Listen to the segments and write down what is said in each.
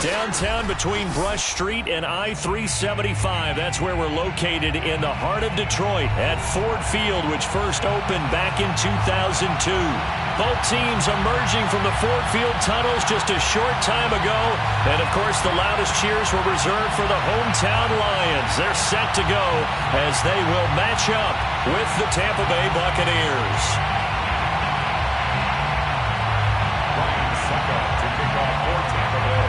Downtown between Brush Street and I-375. That's where we're located in the heart of Detroit at Ford Field, which first opened back in 2002. Both teams emerging from the Ford Field tunnels just a short time ago. And, of course, the loudest cheers were reserved for the hometown Lions. They're set to go as they will match up with the Tampa Bay Buccaneers. Lions set up to kick off for Tampa Bay.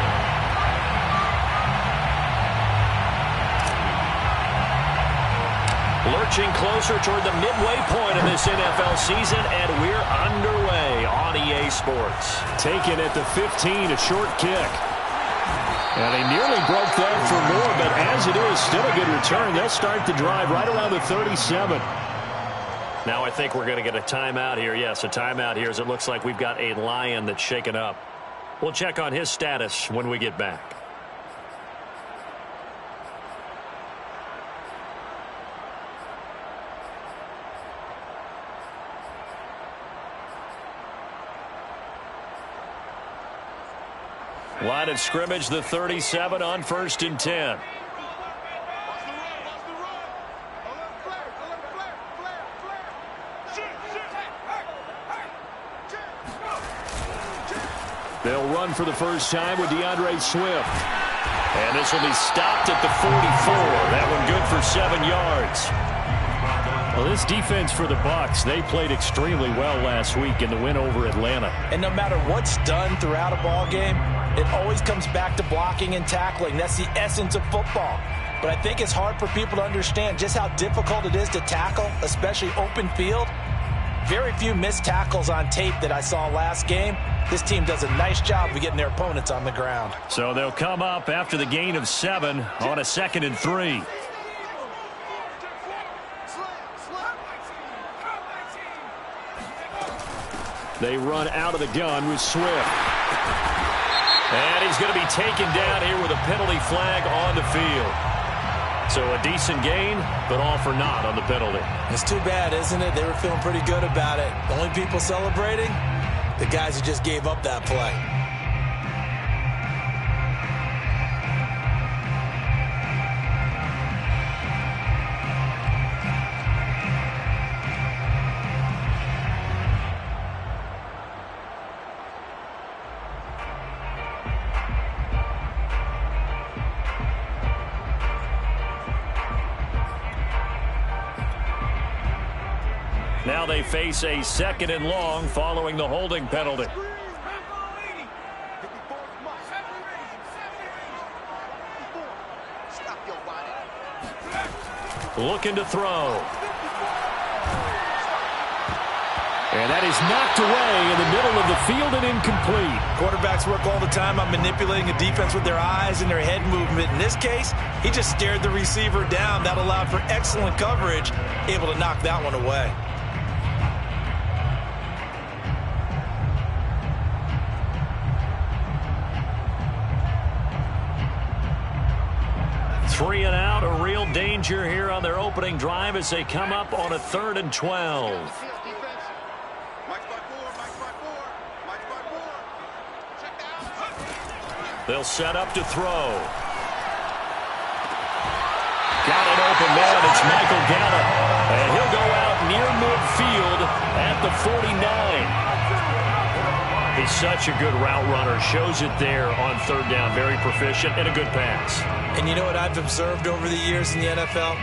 Lurching closer toward the midway point of this NFL season, and we're underway on EA Sports. Taken at the 15, a short kick. And they nearly broke that for more, but as it is, still a good return. They'll start the drive right around the 37. Now I think we're going to get a timeout here. Yes, a timeout here as it looks like we've got a Lion that's shaken up. We'll check on his status when we get back. Line of scrimmage, the 37 on 1st and 10. They'll run for the first time with DeAndre Swift. And this will be stopped at the 44. That one good for 7 yards. Well, this defense for the Bucs, they played extremely well last week in the win over Atlanta. And no matter what's done throughout a ball game, it always comes back to blocking and tackling. That's the essence of football. But I think it's hard for people to understand just how difficult it is to tackle, especially open field. Very few missed tackles on tape that I saw last game. This team does a nice job of getting their opponents on the ground. So they'll come up after the gain of 7 on a 2nd and 3. They run out of the gun with Swift. And he's going to be taken down here with a penalty flag on the field. So a decent gain, but all for naught on the penalty. It's too bad, isn't it? They were feeling pretty good about it. The only people celebrating, the guys who just gave up that play. Now they face a 2nd and long following the holding penalty. Looking to throw. And that is knocked away in the middle of the field and incomplete. Quarterbacks work all the time on manipulating a defense with their eyes and their head movement. In this case, he just stared the receiver down. That allowed for excellent coverage, able to knock that one away. Three and out, a real danger here on their opening drive as they come up on a 3rd and 12. They'll set up to throw. Got it open man. It's Michael Gallup. And he'll go out near midfield at the 49. He's such a good route runner. Shows it there on 3rd down. Very proficient and a good pass. And you know what I've observed over the years in the NFL?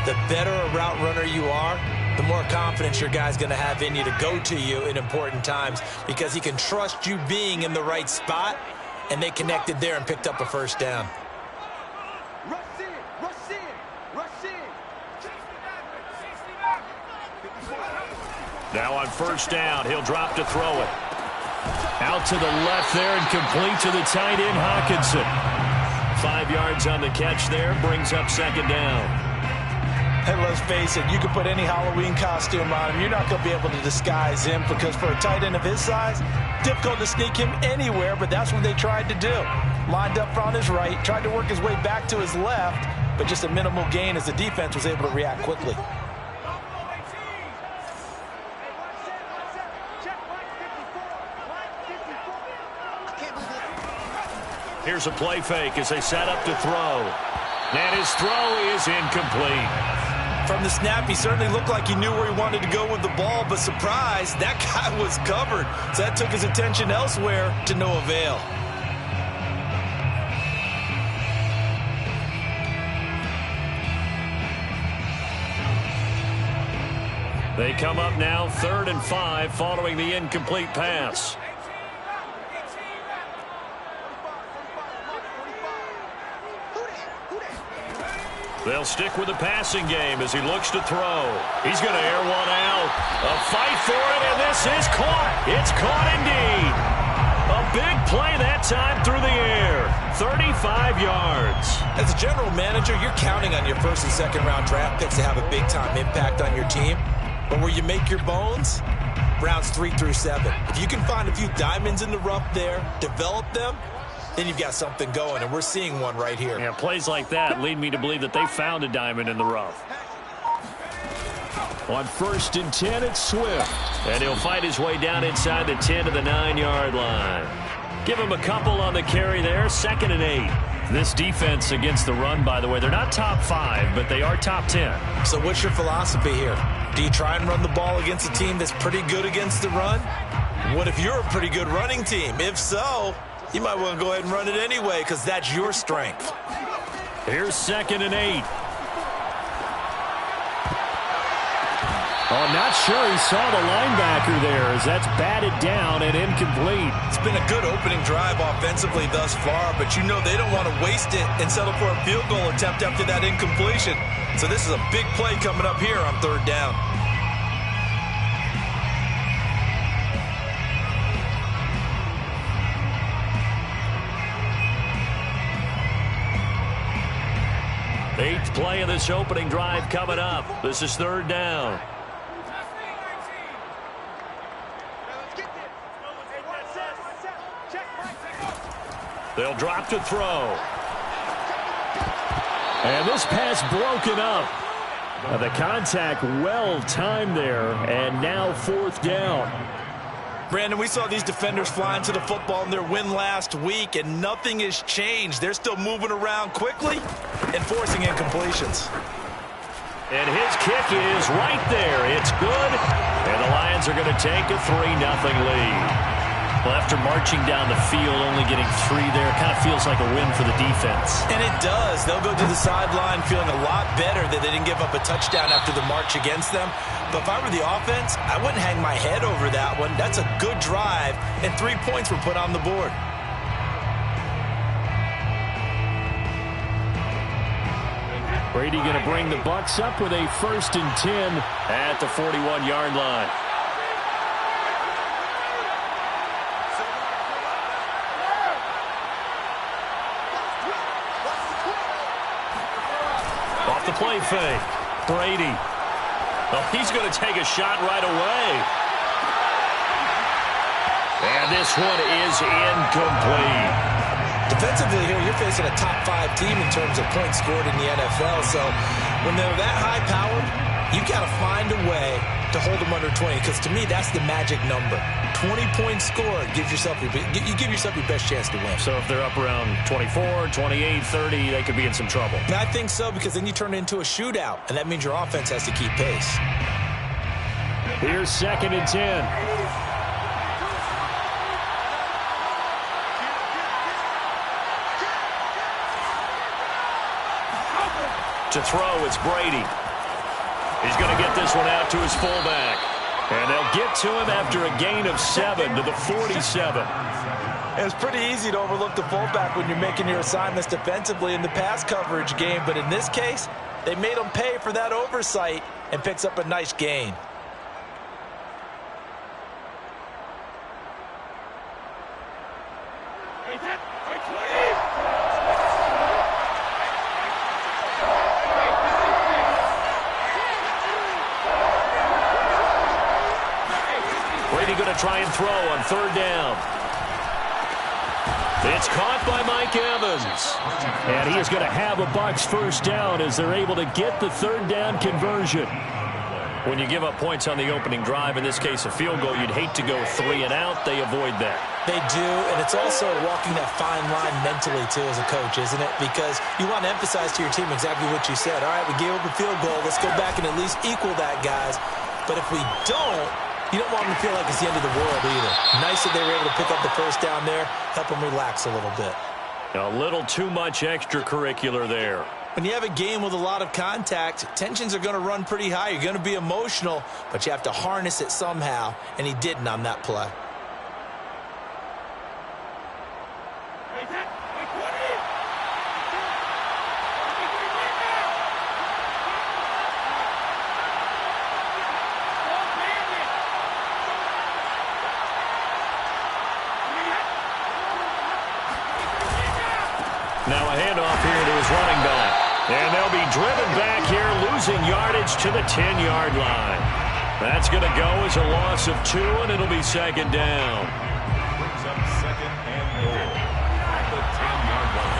The better a route runner you are, the more confidence your guy's going to have in you to go to you in important times because he can trust you being in the right spot, and they connected there and picked up a 1st down. Now on 1st down, he'll drop to throw it. Out to the left there and complete to the tight end, Hawkinson. 5 yards on the catch there, brings up 2nd down. Hey, let's face it, you can put any Halloween costume on him. You're not going to be able to disguise him because for a tight end of his size, difficult to sneak him anywhere, but that's what they tried to do. Lined up on his right, tried to work his way back to his left, but just a minimal gain as the defense was able to react quickly. Here's a play fake as they set up to throw. And his throw is incomplete. From the snap, he certainly looked like he knew where he wanted to go with the ball, but surprise, that guy was covered. So that took his attention elsewhere to no avail. They come up now 3rd and 5 following the incomplete pass. They'll stick with the passing game as he looks to throw. He's going to air one out. A fight for it, and this is caught. It's caught indeed. A big play that time through the air. 35 yards. As a general manager, you're counting on your first and second round draft picks to have a big-time impact on your team. But where you make your bones, rounds 3 through 7. If you can find a few diamonds in the rough there, develop them, then you've got something going, and we're seeing one right here. Yeah, plays like that lead me to believe that they found a diamond in the rough. On 1st and 10, it's Swift. And he'll fight his way down inside the 10 to the 9-yard line. Give him a couple on the carry there, 2nd and 8. This defense against the run, by the way, they're not top 5, but they are top 10. So what's your philosophy here? Do you try and run the ball against a team that's pretty good against the run? What if you're a pretty good running team? If so, you might want to go ahead and run it anyway because that's your strength. Here's 2nd and 8. Oh, not sure he saw the linebacker there as that's batted down and incomplete. It's been a good opening drive offensively thus far, but you know they don't want to waste it and settle for a field goal attempt after that incompletion. So this is a big play coming up here on 3rd down. Eighth play of this opening drive coming up. This is 3rd down. They'll drop to throw. And this pass broken up. The contact well timed there, and now 4th down. Brandon, we saw these defenders flying to the football in their win last week, and nothing has changed. They're still moving around quickly and forcing incompletions. And his kick is right there. It's good. And the Lions are going to take a 3-0 lead. Well, after marching down the field, only getting 3 there, kind of feels like a win for the defense. And it does. They'll go to the sideline feeling a lot better that they didn't give up a touchdown after the march against them. But if I were the offense, I wouldn't hang my head over that one. That's a good drive, and 3 points were put on the board. Brady going to bring the Bucs up with a 1st and 10 at the 41-yard line. Off the play fake. Brady. Oh, he's going to take a shot right away. And this one is incomplete. Defensively here, you're facing a top 5 team in terms of points scored in the NFL. So when they're that high-powered, you've got to find a way to hold them under 20. Because to me, that's the magic number. 20 points scored gives yourself you give yourself your best chance to win. So if they're up around 24, 28, 30, they could be in some trouble. And I think so, because then you turn it into a shootout, and that means your offense has to keep pace. Here's 2nd and 10. To throw, it's Brady. He's going to get this one out to his fullback. And they'll get to him after a gain of 7 to the 47. It's pretty easy to overlook the fullback when you're making your assignments defensively in the pass coverage game. But in this case, they made him pay for that oversight and picks up a nice gain. Brady going to try and throw on 3rd down. It's caught by Mike Evans. And he is going to have a Bucs 1st down as they're able to get the 3rd down conversion. When you give up points on the opening drive, in this case a field goal, you'd hate to go 3 and out. They avoid that. They do, and it's also walking that fine line mentally, too, as a coach, isn't it? Because you want to emphasize to your team exactly what you said. All right, we gave up a field goal. Let's go back and at least equal that, guys. But if we don't, you don't want them to feel like it's the end of the world either. Nice that they were able to pick up the first down there, help them relax a little bit. A little too much extracurricular there. When you have a game with a lot of contact, tensions are going to run pretty high. You're going to be emotional, but you have to harness it somehow, and he didn't on that play. Now a handoff here to his running back. And they'll be driven back here, losing yardage to the 10-yard line. That's going to go as a loss of 2, and it'll be second down. Brings up second and goal at the 10-yard line.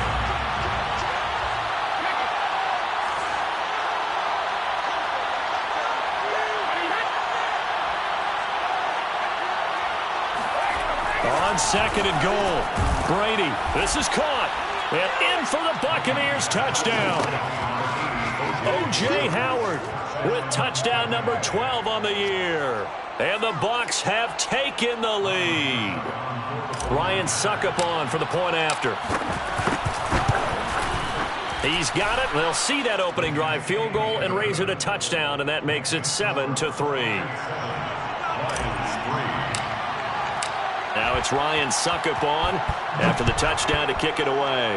On second and goal, Brady. This is caught. And in for the Buccaneers touchdown. O.J. Howard with touchdown number 12 on the year. And the Bucs have taken the lead. Ryan Suckup on for the point after. He's got it. They'll see that opening drive field goal and raise it a touchdown, and that makes it 7-3. Now it's Ryan Suckup on after the touchdown to kick it away.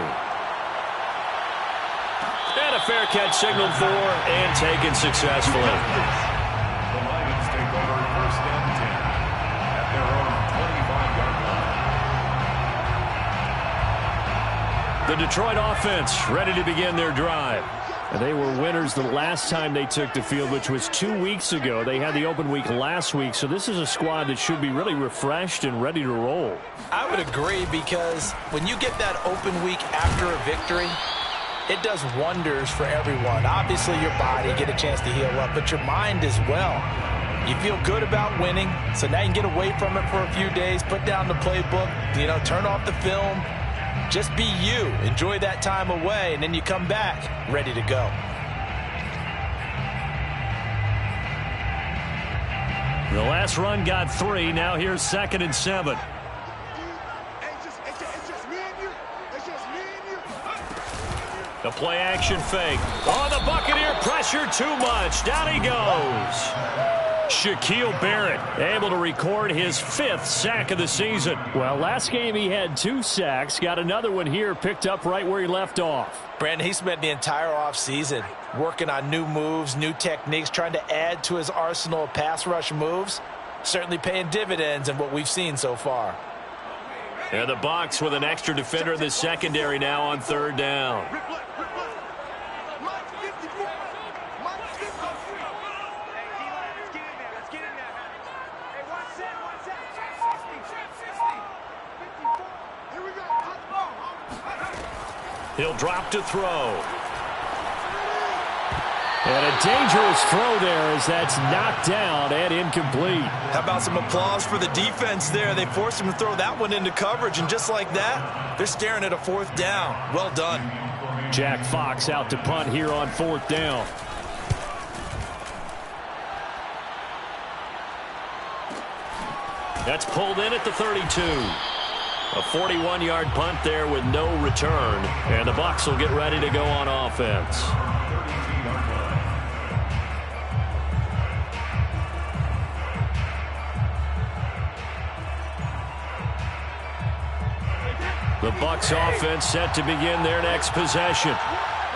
And a fair catch signaled for and taken successfully. The Lions take over first and 10 at their own 25-yard line. The Detroit offense ready to begin their drive. And they were winners the last time they took the field, which was 2 weeks ago. They had the open week last week, so this is a squad that should be really refreshed and ready to roll. I would agree, because when you get that open week after a victory, it does wonders for everyone. Obviously, your body, get a chance to heal up, but your mind as well. You feel good about winning, so now you can get away from it for a few days, put down the playbook, turn off the film. Just be you. Enjoy that time away, and then you come back ready to go. The last run got 3. Now here's 2nd and 7. The play action fake. Oh, the Buccaneer pressure too much. Down he goes. Shaquille Barrett able to record his 5th sack of the season. Well, last game he had 2 sacks. Got another one here picked up right where he left off. Brandon, he spent the entire offseason working on new moves, new techniques, trying to add to his arsenal of pass rush moves. Certainly paying dividends in what we've seen so far. And the Bucs with an extra defender in the secondary now on 3rd down. He'll drop to throw. And a dangerous throw there as that's knocked down and incomplete. How about some applause for the defense there? They forced him to throw that one into coverage, and just like that, they're staring at a 4th down. Well done. Jack Fox out to punt here on 4th down. That's pulled in at the 32. A 41-yard punt there with no return. And the Bucs will get ready to go on offense. The Bucs offense set to begin their next possession.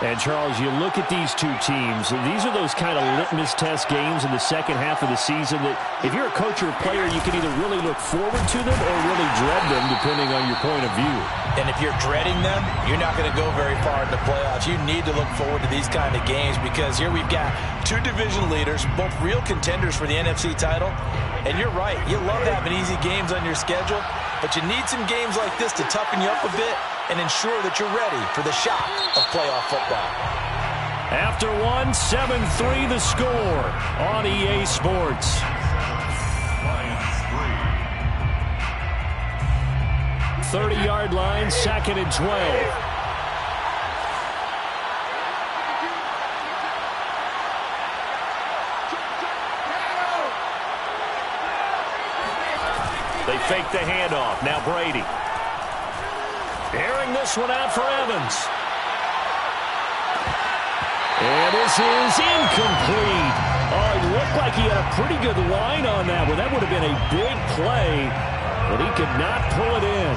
And, Charles, you look at these two teams, these are those kind of litmus test games in the second half of the season that if you're a coach or a player, you can either really look forward to them or really dread them, depending on your point of view. And if you're dreading them, you're not going to go very far in the playoffs. You need to look forward to these kind of games because here we've got 2 division leaders, both real contenders for the NFC title. And you're right, you love having easy games on your schedule, but you need some games like this to toughen you up a bit and ensure that you're ready for the shock of playoff football. After one, 7-3 the score on EA Sports. Lions 30-yard line, 2nd and 12. They fake the handoff. Now Brady. Airing this one out for Evans. And this is incomplete. Oh, it looked like he had a pretty good line on that one. That would have been a big play, but he could not pull it in.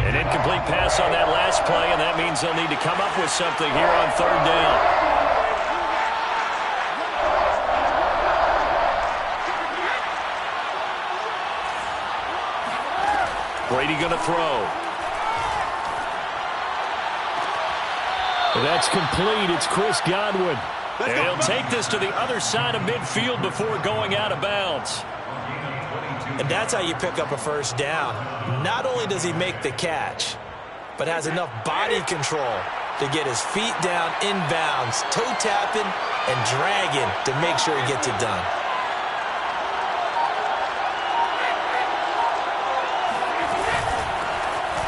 An incomplete pass on that last play, and that means they'll need to come up with something here on 3rd down. Brady going to throw. That's complete. It's Chris Godwin. And he'll take this to the other side of midfield before going out of bounds. And that's how you pick up a first down. Not only does he make the catch, but has enough body control to get his feet down inbounds, toe tapping and dragging to make sure he gets it done.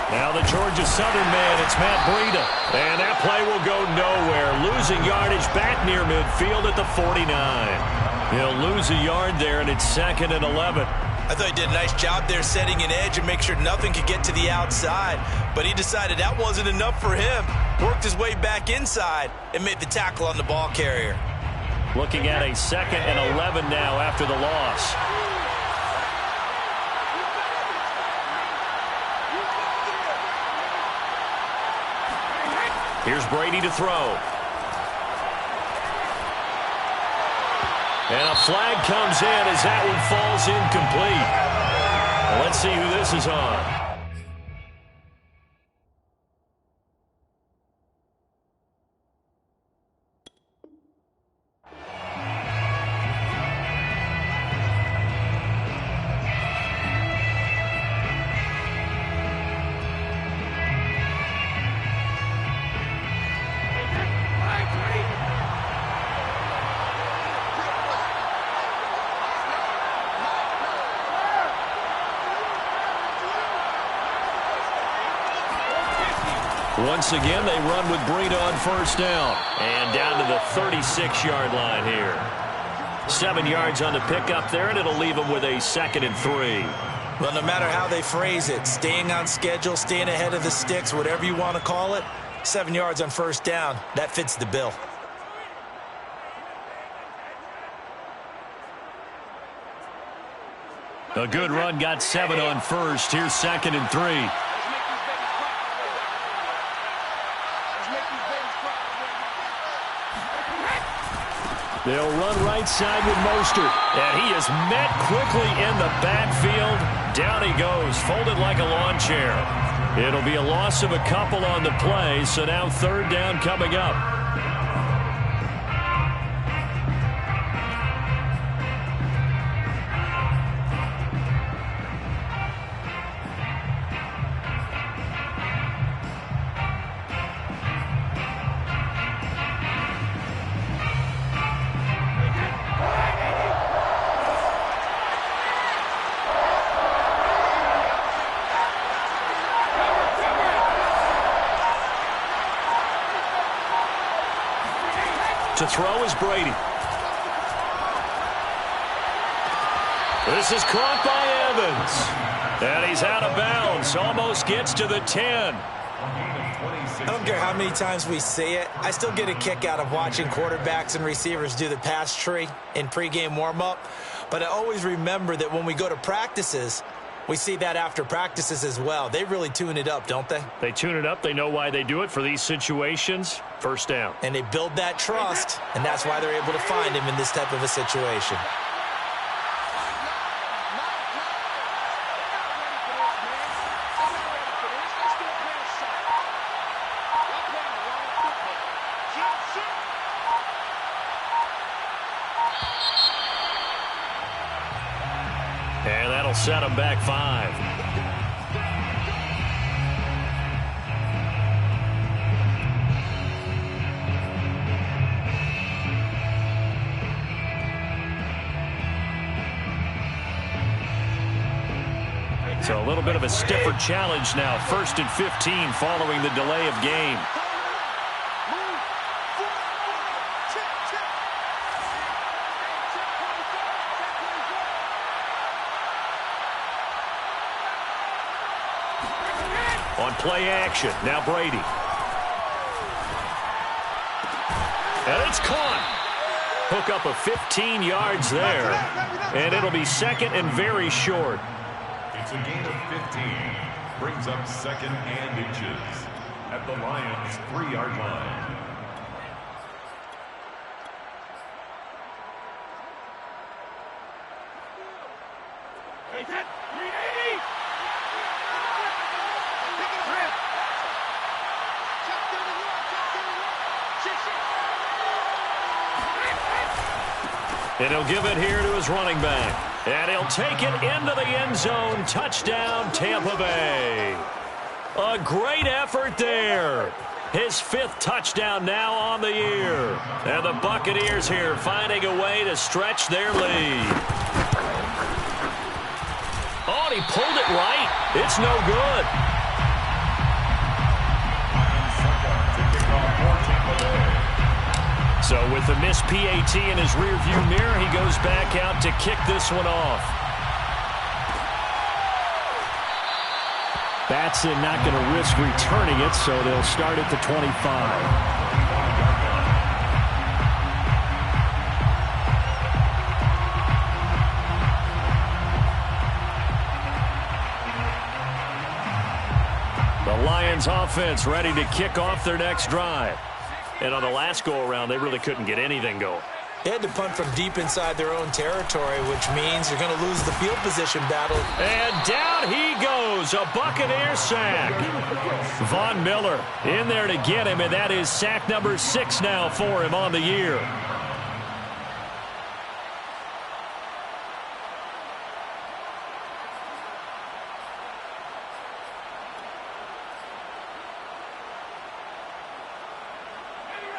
Now the Georgia Southern man, it's Matt Breida. And that play will go nowhere. Losing yardage back near midfield at the 49. He'll lose a yard there, and it's 2nd and 11. I thought he did a nice job there setting an edge and make sure nothing could get to the outside. But he decided that wasn't enough for him. Worked his way back inside and made the tackle on the ball carrier. Looking at a 2nd and 11 now after the loss. Here's Brady to throw. And a flag comes in as that one falls incomplete. Well, let's see who this is on. Once again, they run with Breida on 1st down. And down to the 36-yard line here. 7 yards on the pickup there, and it'll leave them with a 2nd and 3. Well, no matter how they phrase it, staying on schedule, staying ahead of the sticks, whatever you want to call it, 7 yards on 1st down, that fits the bill. A good run, got 7 on 1st. Here's 2nd and 3. They'll run right side with Mostert. And he is met quickly in the backfield. Down he goes, folded like a lawn chair. It'll be a loss of a couple on the play, so now 3rd down coming up. To throw is Brady. This is caught by Evans. And he's out of bounds. Almost gets to the 10. I don't care how many times we say it. I still get a kick out of watching quarterbacks and receivers do the pass tree in pregame warm-up. But I always remember that when we go to practices, we see that after practices as well. They really tune it up, don't they? They tune it up. They know why they do it for these situations. 1st down. And they build that trust, and that's why they're able to find him in this type of a situation. That'll set them back 5. So a little bit of a stiffer challenge now. 1st and 15 following the delay of game. On play action, now Brady. And it's caught. Hook up of 15 yards there. And it'll be 2nd and very short. It's a gain of 15. Brings up 2nd and inches at the Lions' 3-yard line. And he'll give it here to his running back. And he'll take it into the end zone. Touchdown, Tampa Bay. A great effort there. His 5th touchdown now on the year. And the Buccaneers here finding a way to stretch their lead. Oh, and he pulled it right. It's no good. So with the missed PAT in his rearview mirror, he goes back out to kick this one off. Batson not going to risk returning it, so they'll start at the 25. The Lions offense ready to kick off their next drive. And on the last go-around, they really couldn't get anything going. They had to punt from deep inside their own territory, which means they're going to lose the field position battle. And down he goes, a Buccaneer sack. Von Miller in there to get him, and that is sack number 6 now for him on the year.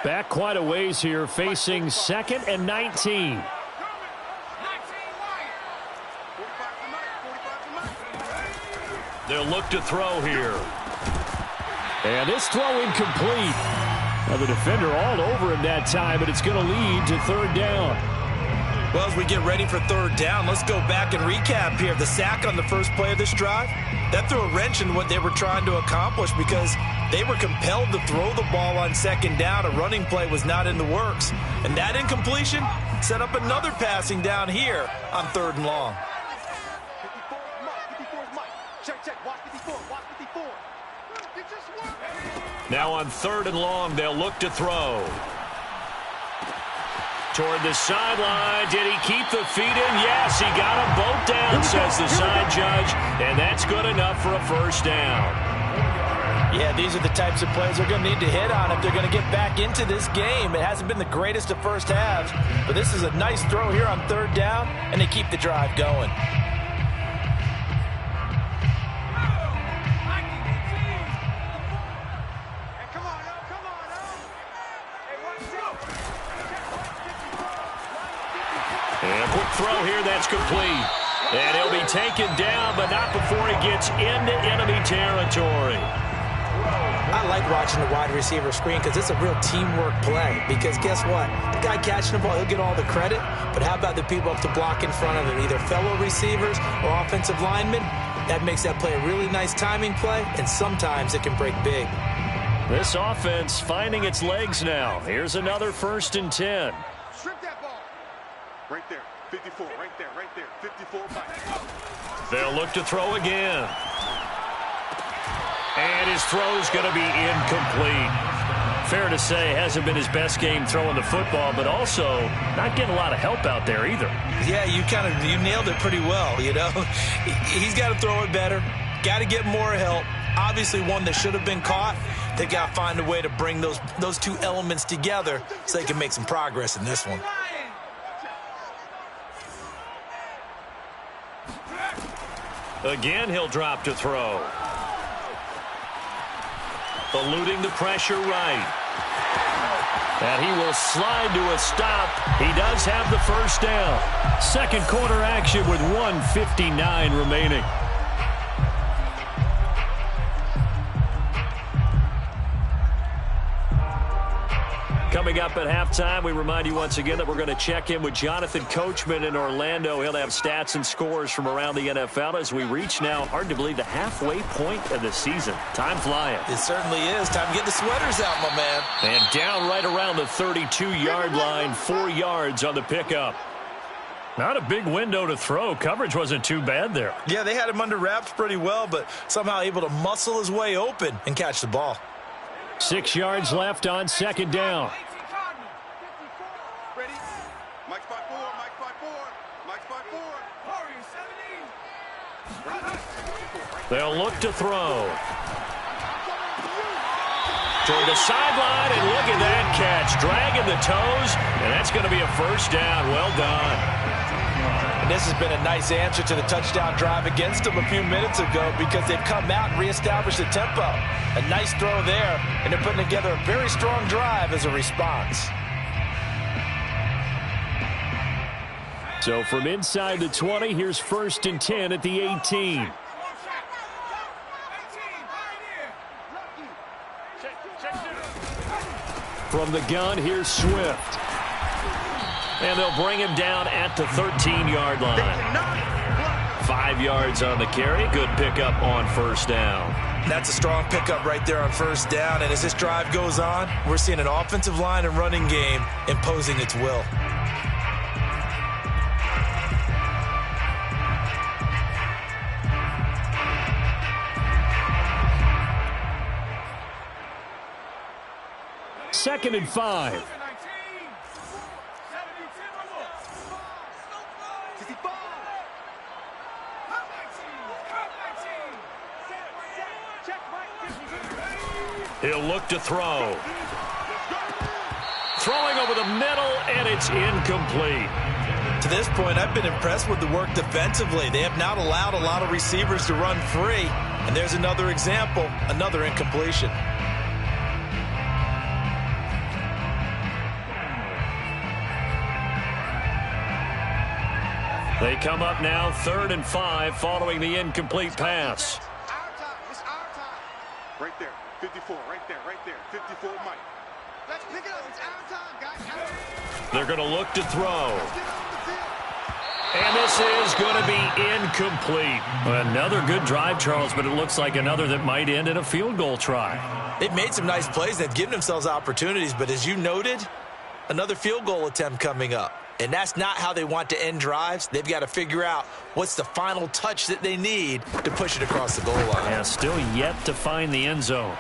Back quite a ways here, facing 2nd and 19. They'll look to throw here. And this throw incomplete. Now the defender all over him that time, but it's going to lead to 3rd down. Well, as we get ready for 3rd down, let's go back and recap here. The sack on the first play of this drive, that threw a wrench in what they were trying to accomplish because they were compelled to throw the ball on 2nd down. A running play was not in the works. And that incompletion set up another passing down here on 3rd and long. Now on 3rd and long, they'll look to throw. Toward the sideline. Did he keep the feet in? Yes, he got them both down, says the side judge. And that's good enough for a 1st down. Yeah, these are the types of plays they're going to need to hit on if they're going to get back into this game. It hasn't been the greatest of first halves, but this is a nice throw here on 3rd down, and they keep the drive going. And a quick throw here, that's complete. And he'll be taken down, but not before he gets into enemy territory. I like watching the wide receiver screen because it's a real teamwork play. Because guess what? The guy catching the ball, he'll get all the credit. But how about the people up to block in front of him, either fellow receivers or offensive linemen? That makes that play a really nice timing play, and sometimes it can break big. This offense finding its legs now. Here's another 1st and 10. Strip that ball. Right there. 54. Right there. Right there. 54 back. They'll look to throw again. And his throw's going to be incomplete. Fair to say, hasn't been his best game throwing the football, but also not getting a lot of help out there either. Yeah, you nailed it pretty well, you know. He's got to throw it better. Got to get more help. Obviously one that should have been caught. They got to find a way to bring those two elements together so they can make some progress in this one. Again, he'll drop to throw. Eluding the pressure right. And he will slide to a stop. He does have the first down. Second quarter action with 1:59 remaining. Coming up at halftime, we remind you once again that we're going to check in with Jonathan Coachman in Orlando. He'll have stats and scores from around the NFL as we reach now, hard to believe, the halfway point of the season. Time flying. It certainly is. Time to get the sweaters out, my man. And down right around the 32-yard line, 4 yards on the pickup. Not a big window to throw. Coverage wasn't too bad there. Yeah, they had him under wraps pretty well, but somehow able to muscle his way open and catch the ball. 6 yards left on second down. Ready? Mike's by 4, Mike's by 4, Mike's by 4. They'll look to throw. Toward the sideline, and look at that catch. Dragging the toes, and that's going to be a first down. Well done. And this has been a nice answer to the touchdown drive against them a few minutes ago because they've come out and reestablished the tempo. A nice throw there, and they're putting together a very strong drive as a response. So from inside the 20, here's 1st and 10 at the 18. From the gun, here's Swift. And they'll bring him down at the 13-yard line. 5 yards on the carry. Good pickup on first down. That's a strong pickup right there on first down. And as this drive goes on, we're seeing an offensive line and running game imposing its will. Second and 5. He'll look to throw. Throwing over the middle, and it's incomplete. To this point, I've been impressed with the work defensively. They have not allowed a lot of receivers to run free. And there's another example, another incompletion. They come up now 3rd and 5 following the incomplete pass. It's our time. Right there, 54, right there, 54, Mike. Let's pick it up. It's our time, guys. They're going to look to throw. And this is going to be incomplete. Another good drive, Charles, but it looks like another that might end in a field goal try. They've made some nice plays. They've given themselves opportunities, but as you noted, another field goal attempt coming up. And that's not how they want to end drives. They've got to figure out what's the final touch that they need to push it across the goal line. Yeah, still yet to find the end zone.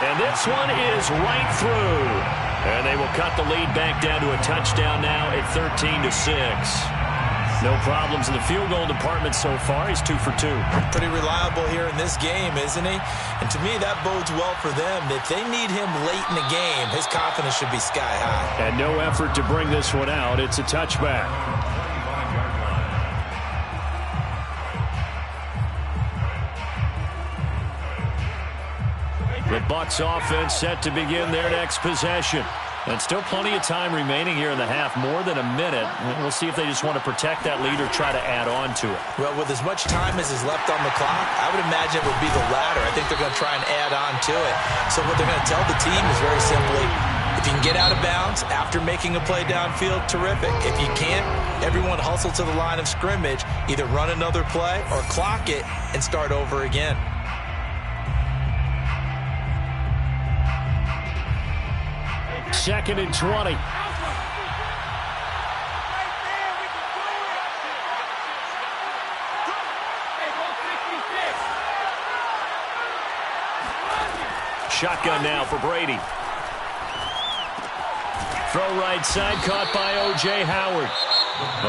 And this one is right through. And they will cut the lead back down to a touchdown now at 13-6. No problems in the field goal department so far. He's 2 for 2. Pretty reliable here in this game, isn't he? And to me, that bodes well for them. If they need him late in the game, his confidence should be sky high. And no effort to bring this one out. It's a touchback. The Bucs offense set to begin their next possession. And still plenty of time remaining here in the half, more than a minute. We'll see if they just want to protect that lead or try to add on to it. Well, with as much time as is left on the clock, I would imagine it would be the latter. I think they're going to try and add on to it. So what they're going to tell the team is very simply, if you can get out of bounds after making a play downfield, terrific. If you can't, everyone hustle to the line of scrimmage, either run another play or clock it and start over again. Second and 20. Shotgun now for Brady. Throw right side, caught by O.J. Howard.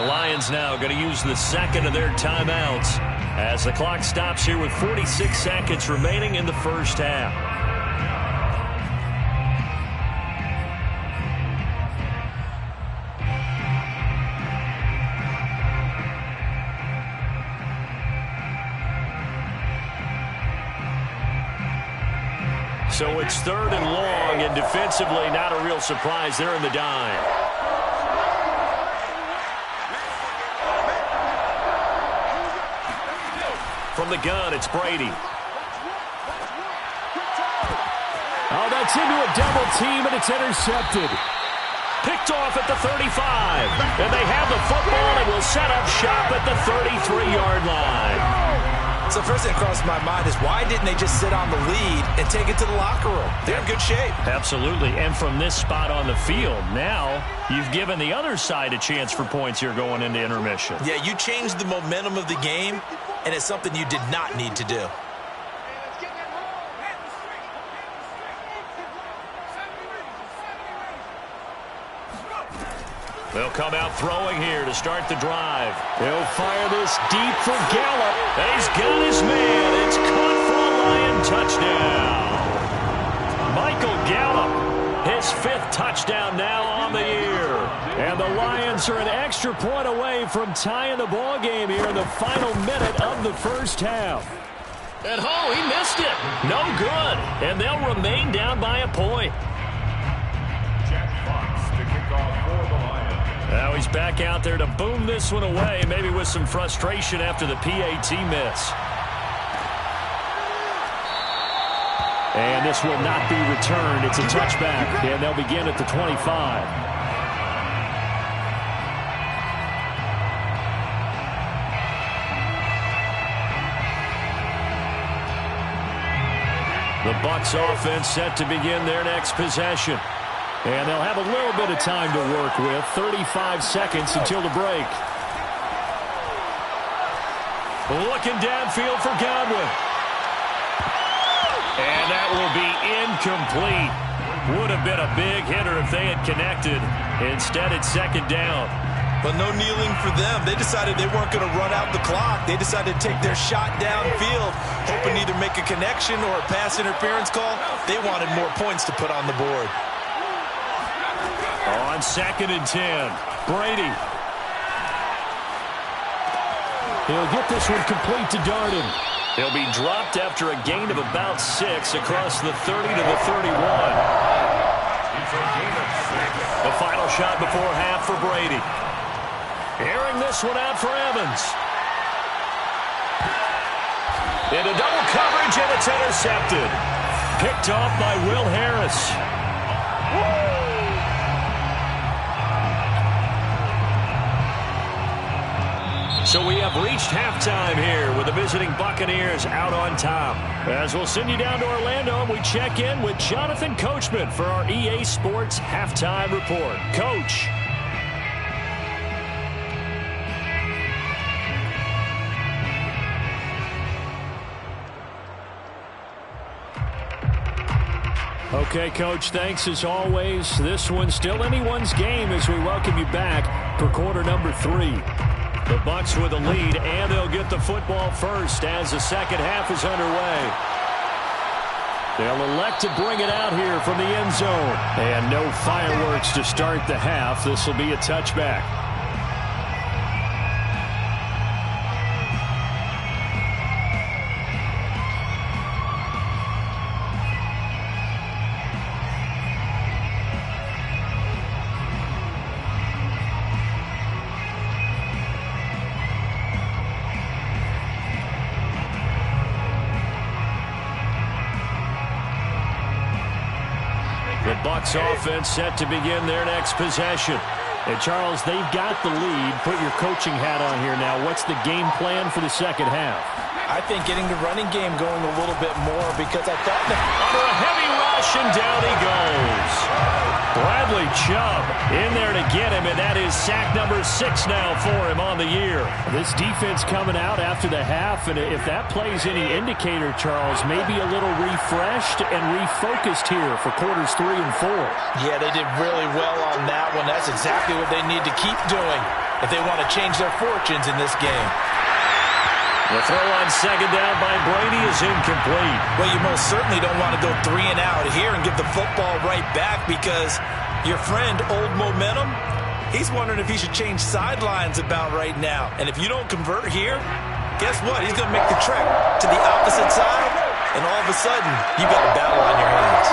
The Lions now going to use the second of their timeouts as the clock stops here with 46 seconds remaining in the first half. So it's 3rd and long, and defensively not a real surprise. They're in the dime. From the gun, it's Brady. Oh, that's into a double team, and it's intercepted. Picked off at the 35. And they have the football and will set up shop at the 33-yard line. So first thing that crossed my mind is why didn't they just sit on the lead and take it to the locker room? They're in good shape. Absolutely. And from this spot on the field, now you've given the other side a chance for points here going into intermission. Yeah, you changed the momentum of the game, and it's something you did not need to do. They'll come out throwing here to start the drive. He'll fire this deep for Gallup. And he's got his man. It's caught for a Lion touchdown. Michael Gallup, his 5th touchdown now on the year. And the Lions are an extra point away from tying the ball game here in the final minute of the first half. And he missed it. No good. And they'll remain down by a point. Now he's back out there to boom this one away, maybe with some frustration after the PAT miss. And this will not be returned. It's a touchback, and they'll begin at the 25. The Bucs offense set to begin their next possession. And they'll have a little bit of time to work with. 35 seconds until the break. Looking downfield for Godwin. And that will be incomplete. Would have been a big hitter if they had connected. Instead, it's 2nd down. But no kneeling for them. They decided they weren't going to run out the clock. They decided to take their shot downfield, hoping to either make a connection or a pass interference call. They wanted more points to put on the board. On 2nd and 10, Brady. He'll get this one complete to Darden. He'll be dropped after a gain of about 6 across the 30 to the 31. The final shot before half for Brady. Airing this one out for Evans. Into double coverage, and it's intercepted. Picked off by Will Harris. So we have reached halftime here with the visiting Buccaneers out on top. As we'll send you down to Orlando, we check in with Jonathan Coachman for our EA Sports Halftime Report. Coach. Okay, Coach, thanks as always. This one's still anyone's game as we welcome you back for quarter number 3. The Bucs with a lead, and they'll get the football first as the second half is underway. They'll elect to bring it out here from the end zone. And no fireworks to start the half. This will be a touchback. The Bucs offense set to begin their next possession. And Charles, they've got the lead. Put your coaching hat on here now. What's the game plan for the second half? I think getting the running game going a little bit more because I thought under a heavy rush, and down he goes. Bradley Chubb in there to get him, and that is sack number 6 now for him on the year. This defense coming out after the half, and if that plays any indicator, Charles, maybe a little refreshed and refocused here for quarters 3 and 4. Yeah, they did really well on that one. That's exactly what they need to keep doing if they want to change their fortunes in this game. The throw on second down by Brady is incomplete. Well, you most certainly don't want to go 3 and out here and give the football right back because your friend, Old Momentum, he's wondering if he should change sidelines about right now. And if you don't convert here, guess what? He's going to make the trek to the opposite side and all of a sudden, you've got a battle on your hands.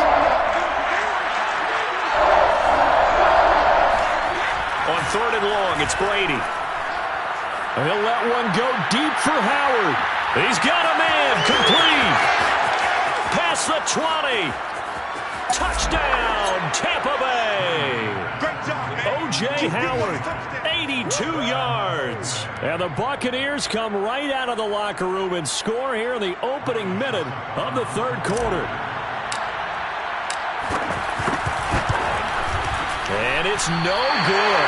On 3rd and long, it's Brady. And he'll let one go deep for Howard. He's got a man, complete. Past the 20. Touchdown, Tampa Bay. Great job, man. O.J. Howard, 82 yards. And the Buccaneers come right out of the locker room and score here in the opening minute of the 3rd quarter. And it's no good.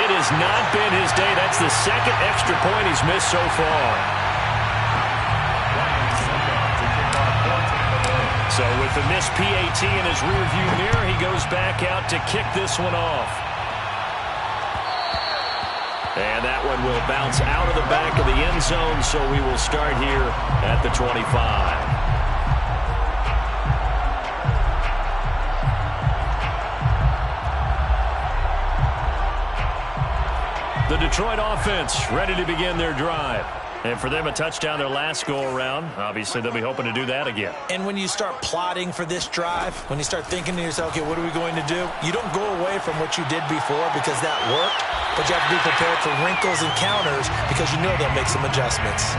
It has not been his day. That's the 2nd extra point he's missed so far. So with the missed PAT in his rearview mirror, he goes back out to kick this one off. And that one will bounce out of the back of the end zone, so we will start here at the 25. The Detroit offense ready to begin their drive. And for them, a touchdown their last go-around. Obviously, they'll be hoping to do that again. And when you start plotting for this drive, when you start thinking to yourself, okay, what are we going to do? You don't go away from what you did before because that worked, but you have to be prepared for wrinkles and counters because you know they'll make some adjustments.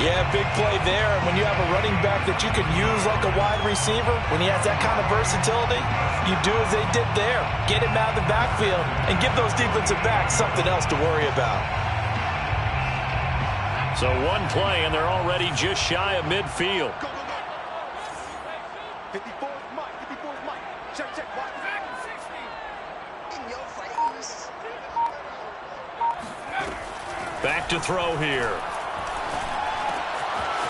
Yeah, big play there. And when you have a running back that you can use like a wide receiver, when he has that kind of versatility, you do as they did there. Get him out of the backfield and give those defensive backs something else to worry about. So one play, and they're already just shy of midfield. Go, go, go. 54 Mike. 54 Mike. Check, check. Watch. In your face. Back to throw here.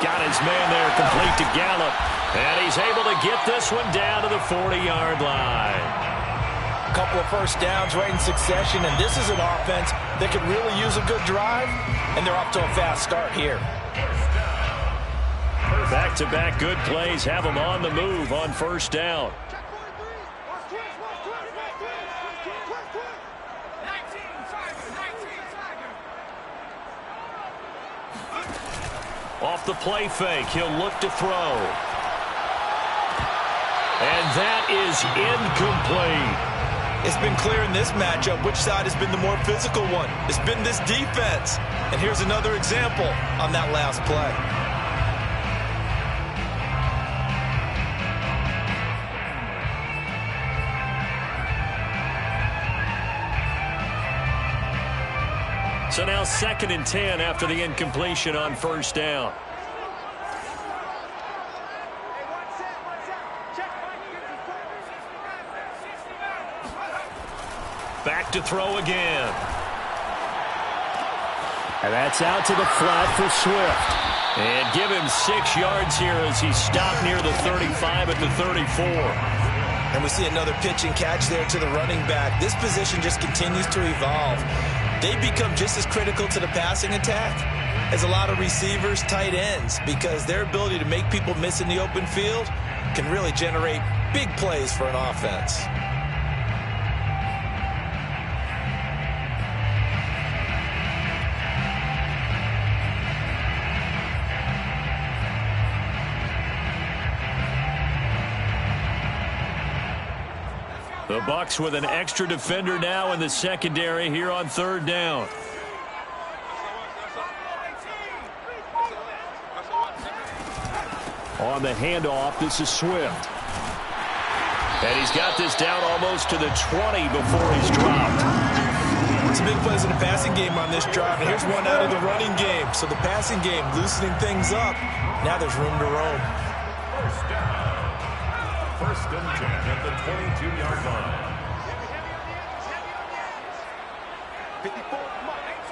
Got his man there, complete to Gallup. And he's able to get this one down to the 40-yard line. A couple of first downs right in succession, and this is an offense that could really use a good drive, and they're off to a fast start here. Back-to-back good plays have them on the move on first down. Off the play fake, he'll look to throw. And that is incomplete. It's been clear in this matchup which side has been the more physical one. It's been this defense. And here's another example on that last play. So now 2nd and 10 after the incompletion on first down. Back to throw again. And that's out to the flat for Swift. And give him 6 yards here as he stopped near the 35 at the 34. And we see another pitch and catch there to the running back. This position just continues to evolve. They become just as critical to the passing attack as a lot of receivers, tight ends, because their ability to make people miss in the open field can really generate big plays for an offense. The Bucs with an extra defender now in the secondary here on 3rd down. On the handoff, this is Swift. And he's got this down almost to the 20 before he's dropped. Some big plays in the passing game on this drive, and here's one out of the running game. So the passing game loosening things up. Now there's room to roam. First down. 1st and 10 at the 22-yard line. 54 Mike.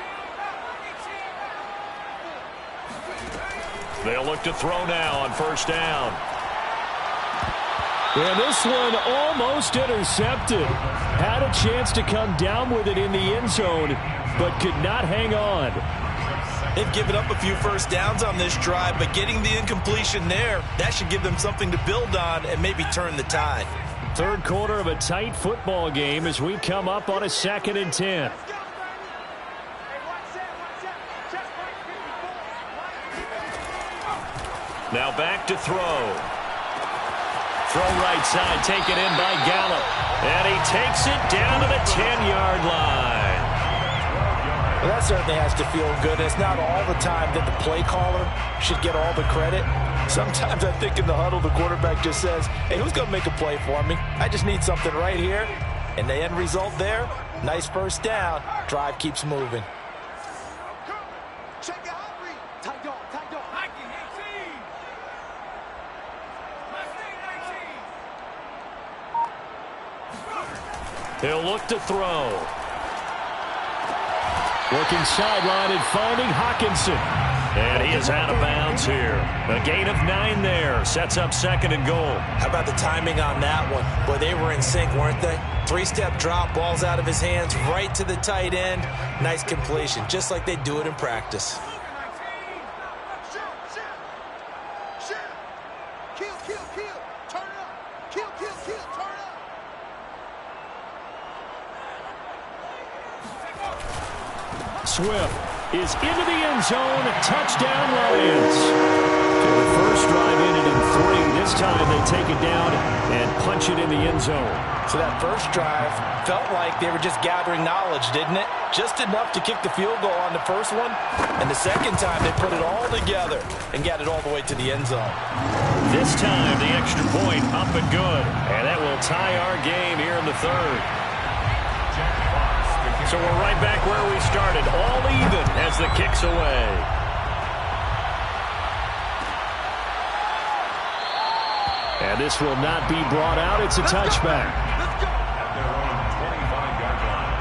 They'll look to throw now on first down. And this one almost intercepted. Had a chance to come down with it in the end zone, but could not hang on. They've given up a few first downs on this drive, but getting the incompletion there, that should give them something to build on and maybe turn the tide. 3rd quarter of a tight football game as we come up on a 2nd and 10. Now back to throw. Throw right side, taken in by Gallup. And he takes it down to the 10-yard line. Well, that certainly has to feel good. It's not all the time that the play caller should get all the credit. Sometimes I think in the huddle, the quarterback just says, hey, who's going to make a play for me? I just need something right here. And the end result there, nice first down. Drive keeps moving. Check out Henry. Tight dog, tight dog. He'll look to throw. Working sideline and finding Hawkinson. And he is out of bounds here. A gain of 9 there. Sets up 2nd and goal. How about the timing on that one? Boy, they were in sync, weren't they? 3-step drop, ball's out of his hands, right to the tight end. Nice completion, just like they do it in practice. Kill, kill, kill. Turn it up. Kill, kill, kill. Turn it up. Swift is into the end zone. Touchdown, Lions. Okay, the first drive ended in 3. This time they take it down and punch it in the end zone. So that first drive felt like they were just gathering knowledge, didn't it? Just enough to kick the field goal on the first one. And the second time they put it all together and got it all the way to the end zone. This time the extra point up and good. And that will tie our game here in the 3rd. So we're right back where we started, all even as the kick's away. And this will not be brought out. It's a touchback. At their own 25-yard line.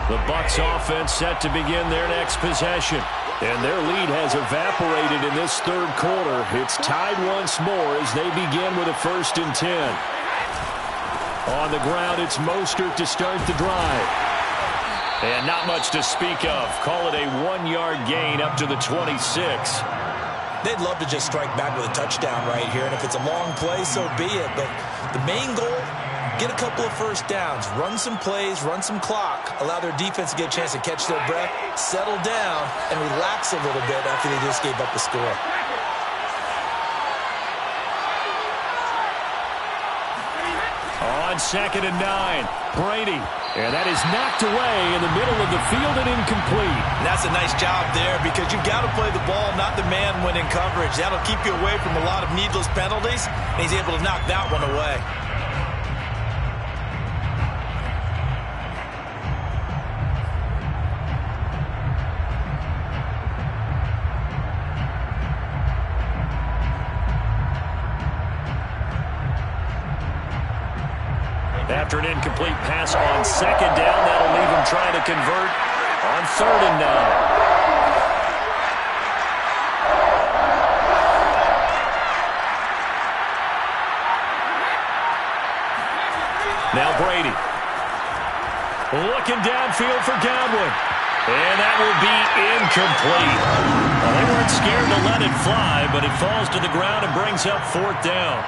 The Bucs offense set to begin their next possession. And their lead has evaporated in this 3rd quarter. It's tied once more as they begin with a 1st and 10. On the ground, it's Mostert to start the drive. And not much to speak of. Call it a 1-yard gain up to the 26. They'd love to just strike back with a touchdown right here. And if it's a long play, so be it. But the main goal, get a couple of first downs, run some plays, run some clock, allow their defense to get a chance to catch their breath, settle down, and relax a little bit after they just gave up the score. On 2nd and 9, Brady. And that is knocked away in the middle of the field and incomplete. And that's a nice job there because you've got to play the ball, not the man when in coverage. That'll keep you away from a lot of needless penalties, and he's able to knock that one away. After an incomplete pass on 2nd down, that'll leave him trying to convert on 3rd and 9. Now Brady. Looking downfield for Godwin. And that will be incomplete. Well, they weren't scared to let it fly, but it falls to the ground and brings up 4th down.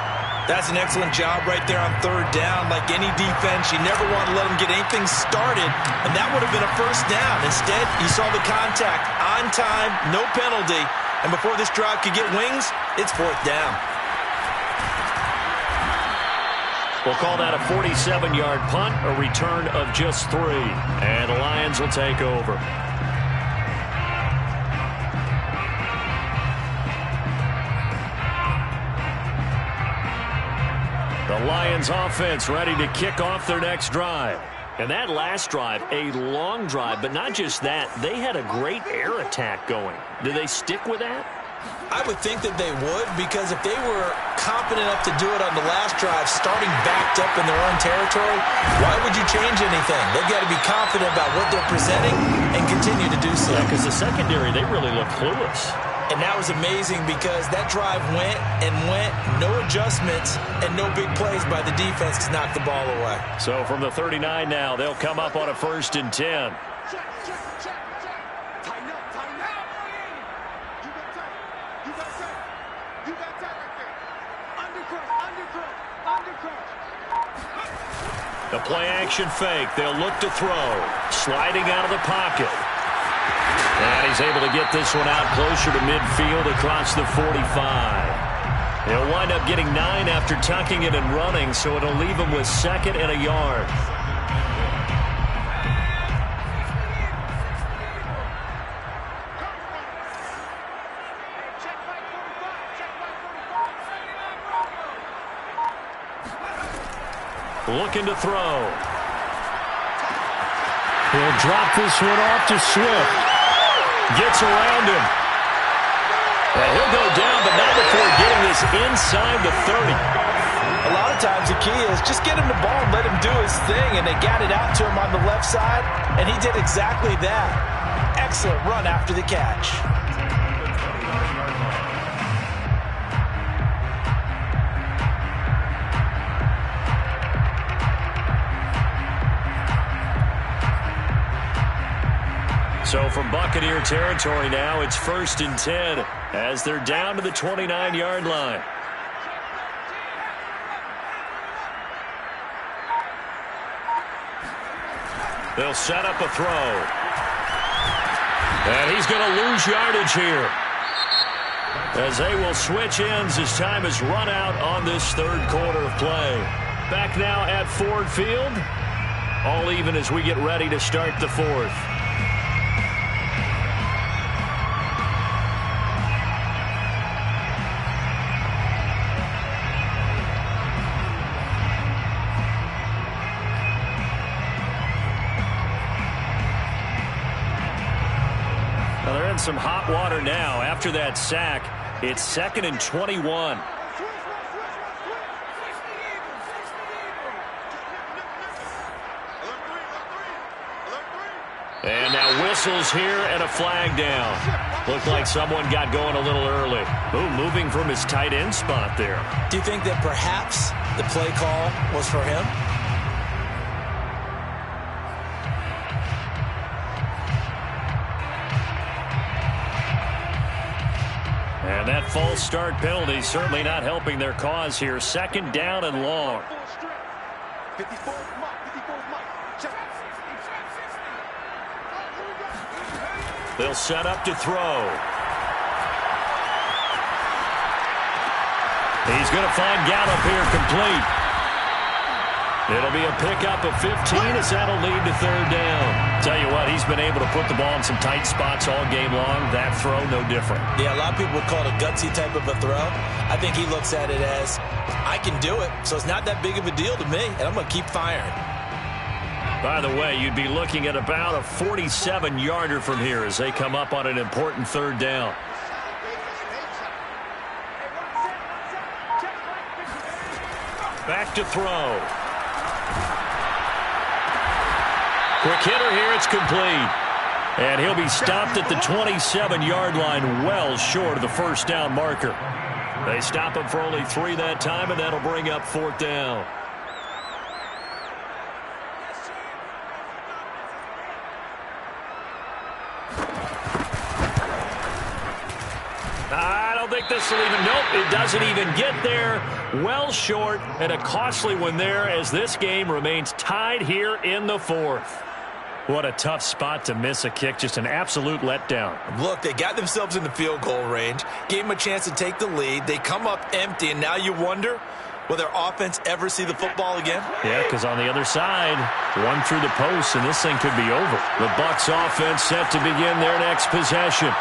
That's an excellent job right there on 3rd down. Like any defense, you never want to let them get anything started, and that would have been a 1st down. Instead, you saw the contact on time, no penalty, and before this drive could get wings, it's 4th down. We'll call that a 47-yard punt, a return of just 3, and the Lions will take over. The Lions offense ready to kick off their next drive. And that last drive, a long drive, but not just that, they had a great air attack going. Do they stick with that? I would think that they would, because if they were confident enough to do it on the last drive, starting backed up in their own territory, why would you change anything? They've got to be confident about what they're presenting and continue to do so. Yeah, because the secondary, they really look clueless. And that was amazing because that drive went and went, no adjustments, and no big plays by the defense to knock the ball away. So from the 39 now, they'll come up on a 1st and 10. The play action fake. They'll look to throw. Sliding out of the pocket. And he's able to get this one out closer to midfield across the 45. He'll wind up getting 9 after tucking it and running, so it'll leave him with 2nd and a yard. Looking to throw. He'll drop this one off to Swift. Gets around him. And he'll go down, but not before getting this inside the 30. A lot of times the key is just get him the ball and let him do his thing, and they got it out to him on the left side, and he did exactly that. Excellent run after the catch. So from Buccaneer territory now, it's 1st and 10 as they're down to the 29-yard line. They'll set up a throw. And he's going to lose yardage here, as they will switch ends as time has run out on this 3rd quarter of play. Back now at Ford Field. All even as we get ready to start the 4th. Some hot water now after that sack. It's 2nd and 21. And now whistles here and a flag down. Looked like someone got going a little early. Ooh, moving from his tight end spot there. Do you think that perhaps the play call was for him? And that false start penalty certainly not helping their cause here. 2nd down and long. They'll set up to throw. He's going to find Gallup here complete. It'll be a pickup of 15 as that'll lead to 3rd down. Tell you what, he's been able to put the ball in some tight spots all game long. That throw, no different. Yeah, a lot of people would call it a gutsy type of a throw. I think he looks at it as, I can do it, so it's not that big of a deal to me, and I'm going to keep firing. By the way, you'd be looking at about a 47-yarder from here as they come up on an important 3rd down. Back to throw. Quick hitter here, it's complete. And he'll be stopped at the 27-yard line, well short of the 1st down marker. They stop him for only 3 that time, and that'll bring up 4th down. I don't think this will even, nope, it doesn't even get there. Well short, and a costly one there as this game remains tied here in the 4th. What a tough spot to miss a kick. Just an absolute letdown. Look, they got themselves in the field goal range, gave them a chance to take the lead. They come up empty, and now you wonder, will their offense ever see the football again? Yeah, because on the other side, one through the post, and this thing could be over. The Bucs offense set to begin their next possession.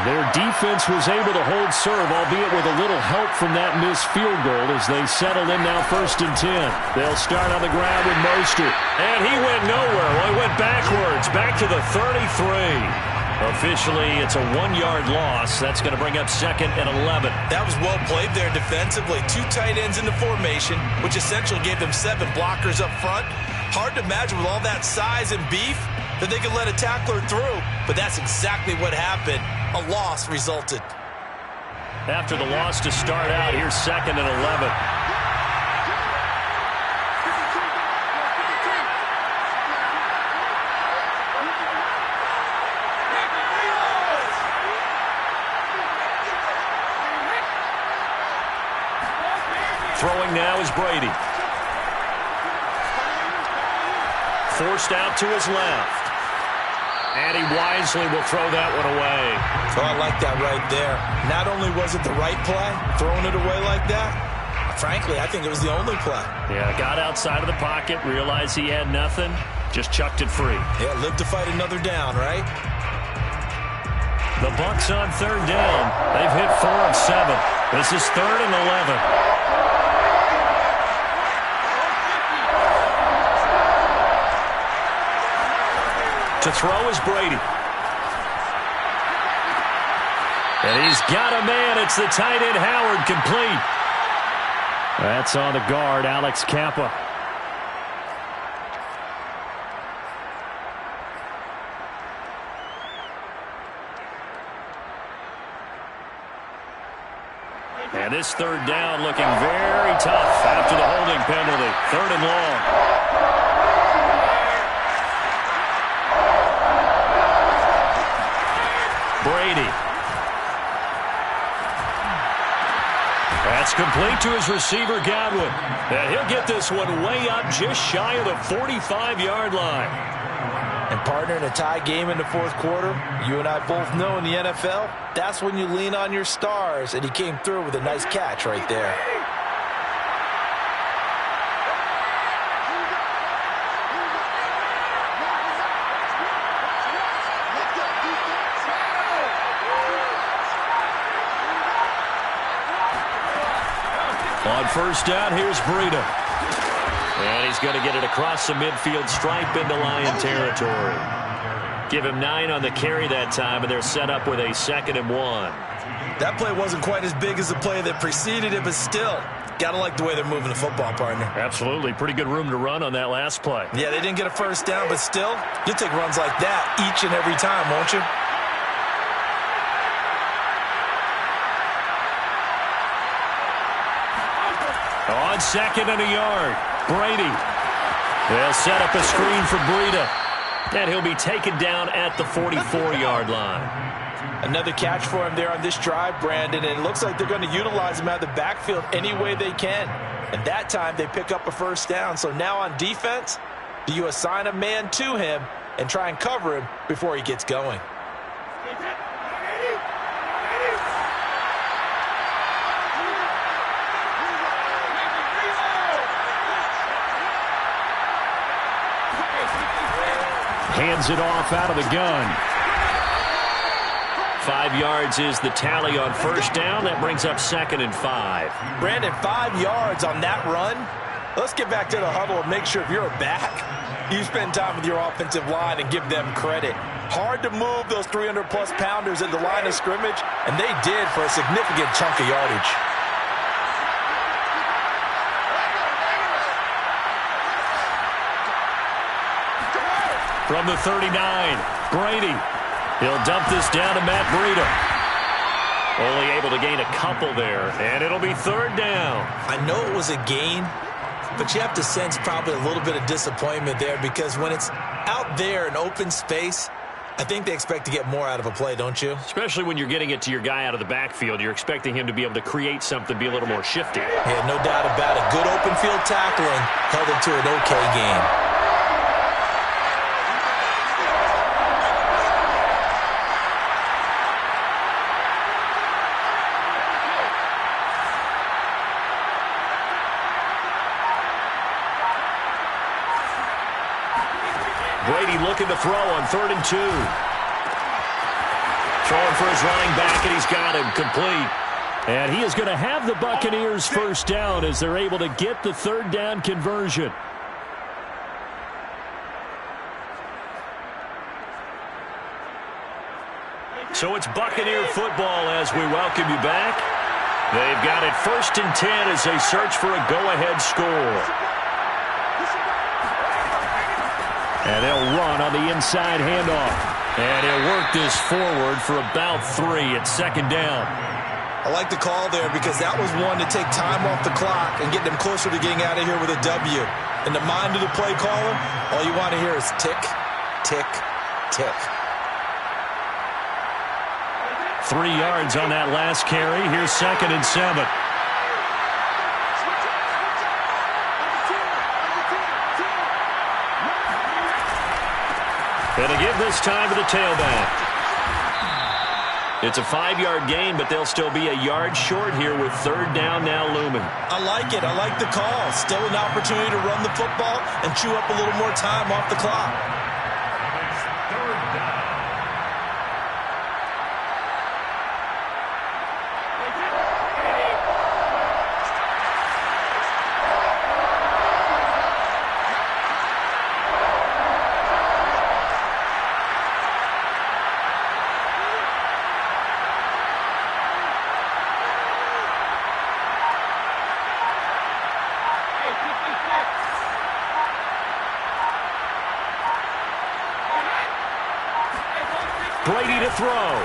Their defense was able to hold serve, albeit with a little help from that missed field goal as they settle in now 1st and 10. They'll start on the ground with Mostert. And he went nowhere. Well, he went backwards, back to the 33. Officially, it's a 1-yard loss. That's going to bring up 2nd and 11. That was well played there defensively. 2 tight ends in the formation, which essentially gave them 7 blockers up front. Hard to imagine with all that size and beef that they could let a tackler through, but that's exactly what happened. A loss resulted. After the loss to start out, here's 2nd and 11. Throwing now is Brady. Forced out to his left. And he wisely will throw that one away. Oh, I like that right there. Not only was it the right play, throwing it away like that, frankly, I think it was the only play. Yeah, got outside of the pocket, realized he had nothing, just chucked it free. Yeah, live to fight another down, right? The Bucs on third down. They've hit 4 of 7. This is 3rd and 11. To throw is Brady. And he's got a man. It's the tight end Howard, complete. That's on the guard, Alex Kappa. And this third down looking very tough after the holding penalty. 3rd and long. Brady. That's complete to his receiver, Godwin. And he'll get this one way up just shy of the 45-yard line. And partner, in a tie game in the 4th quarter, you and I both know in the NFL, that's when you lean on your stars, and he came through with a nice catch right there. On first down, here's Breida. And he's going to get it across the midfield stripe into Lion territory. Give him 9 on the carry that time, and they're set up with a 2nd and 1. That play wasn't quite as big as the play that preceded it, but still, got to like the way they're moving the football, partner. Absolutely. Pretty good room to run on that last play. Yeah, they didn't get a first down, but still, you'll take runs like that each and every time, won't you? On 2nd and a yard, Brady. They'll set up a screen for Breida. And he'll be taken down at the 44-yard line. Another catch for him there on this drive, Brandon, and it looks like they're going to utilize him out of the backfield any way they can. And that time they pick up a first down. So now on defense, do you assign a man to him and try and cover him before he gets going? Hands it off out of the gun. 5 yards is the tally on first down. That brings up 2nd and 5. Brandon, 5 yards on that run. Let's get back to the huddle and make sure if you're a back, you spend time with your offensive line and give them credit. Hard to move those 300-plus pounders at the line of scrimmage, and they did for a significant chunk of yardage. From the 39, Brady. He'll dump this down to Matt Breida. Only able to gain a couple there, and it'll be 3rd down. I know it was a gain, but you have to sense probably a little bit of disappointment there because when it's out there in open space, I think they expect to get more out of a play, don't you? Especially when you're getting it to your guy out of the backfield. You're expecting him to be able to create something, be a little more shifty. Yeah, no doubt about it. Good open field tackling held him to an okay game. Brady looking to throw on 3rd and 2. Throwing for his running back, and he's got him complete. And he is going to have the Buccaneers first down as they're able to get the 3rd down conversion. So it's Buccaneer football as we welcome you back. They've got it 1st and 10 as they search for a go-ahead score. And they'll run on the inside handoff. And he'll work this forward for about 3 at 2nd down. I like the call there because that was one to take time off the clock and get them closer to getting out of here with a W. In the mind of the play caller, all you want to hear is tick, tick, tick. 3 yards on that last carry. Here's 2nd and 7. Gonna give this time to the tailback. It's a 5-yard gain, but they'll still be a yard short here with third down now looming. I like it. I like the call. Still an opportunity to run the football and chew up a little more time off the clock. Brady to throw.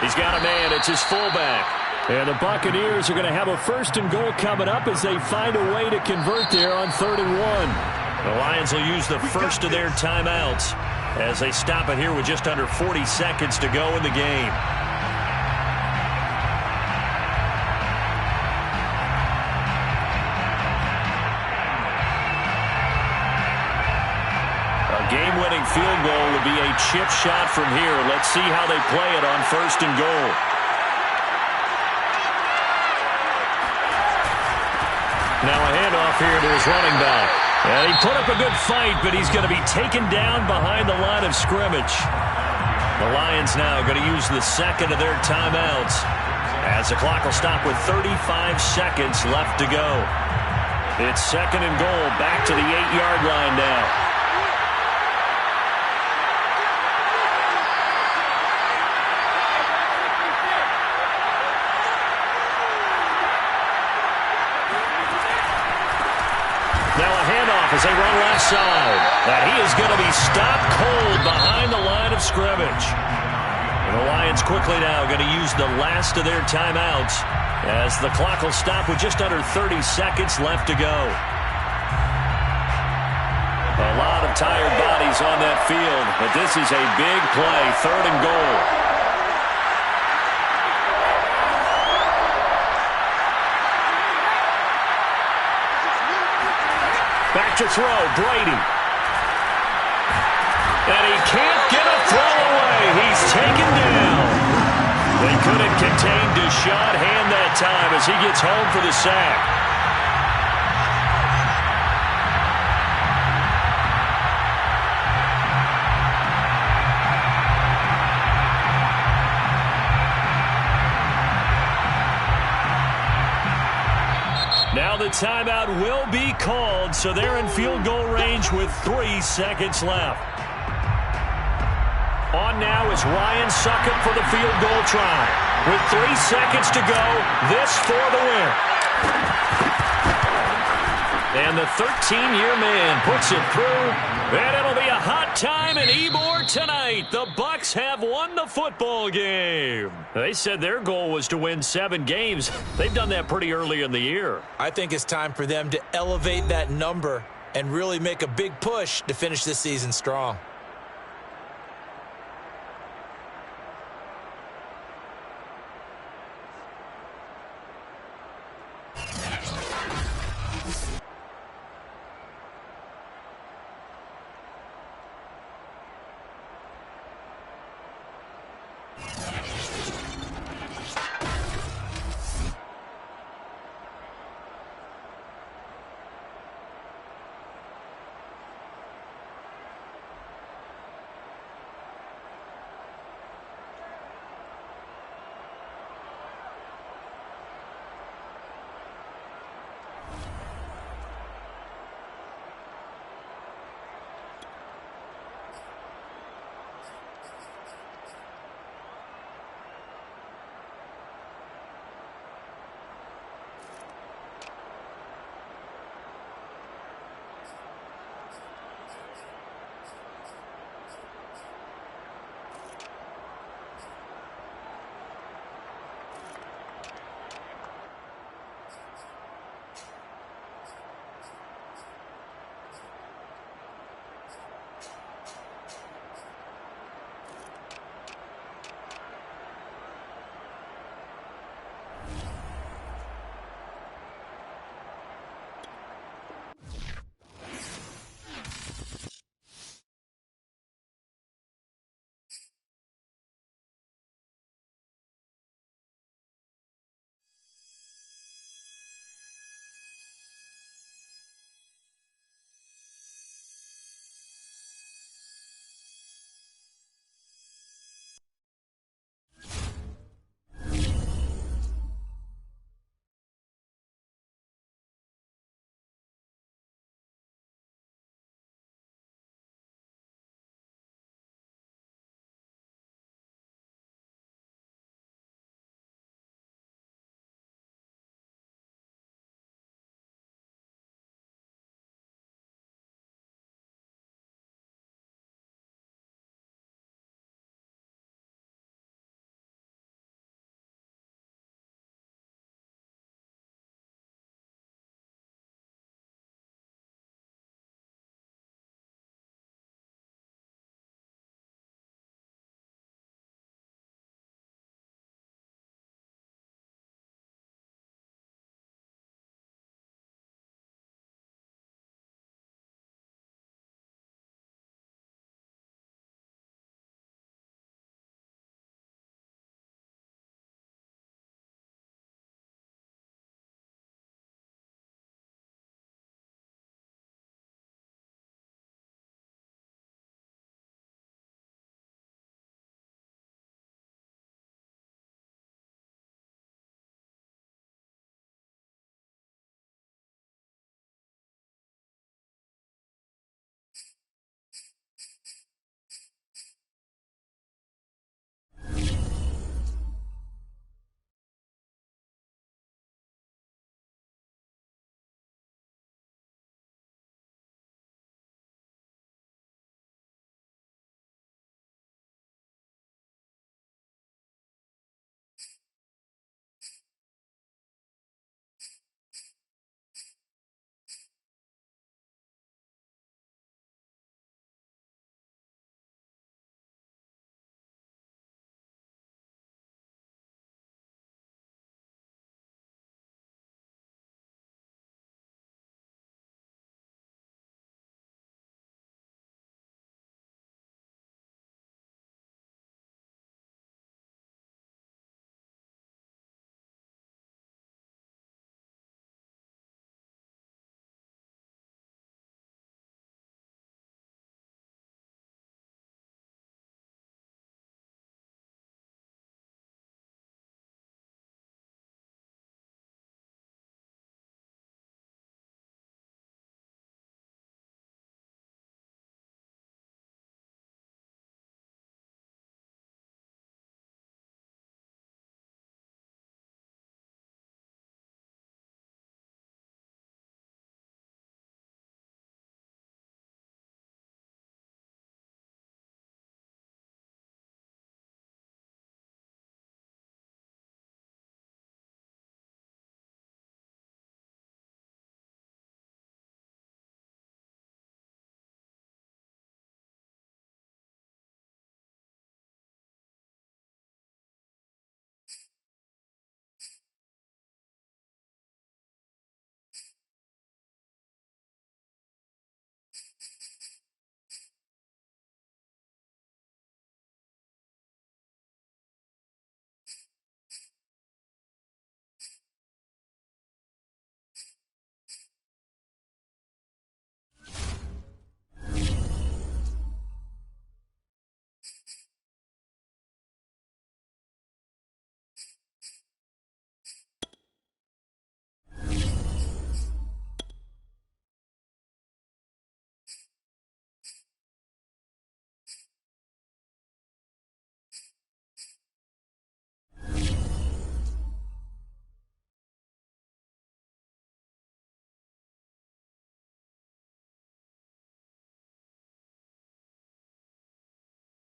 He's got a man. It's his fullback. And the Buccaneers are going to have a 1st and goal coming up as they find a way to convert there on 3rd and 1. The Lions will use the first of their timeouts as they stop it here with just under 40 seconds to go in the game. Game-winning field goal would be a chip shot from here. Let's see how they play it on 1st and goal. Now a handoff here to his running back. And he put up a good fight, but he's going to be taken down behind the line of scrimmage. The Lions now going to use the second of their timeouts as the clock will stop with 35 seconds left to go. It's 2nd and goal, back to the 8-yard line now. As they run left side. And he is going to be stopped cold behind the line of scrimmage. And the Lions quickly now going to use the last of their timeouts as the clock will stop with just under 30 seconds left to go. A lot of tired bodies on that field, but this is a big play, 3rd and goal. Back to throw, Brady. And he can't get a throw away. He's taken down. They couldn't contain Deshaun Hand that time as he gets home for the sack. Now the timeout will be called, so they're in field goal range with 3 seconds left. On now is Ryan Succop for the field goal try. With 3 seconds to go, this for the win. And the 13-year man puts it through, and it'll be a hot time in Ybor tonight. The Bucs have won the football game. They said their goal was to win 7 games. They've done that pretty early in the year. I think it's time for them to elevate that number and really make a big push to finish this season strong.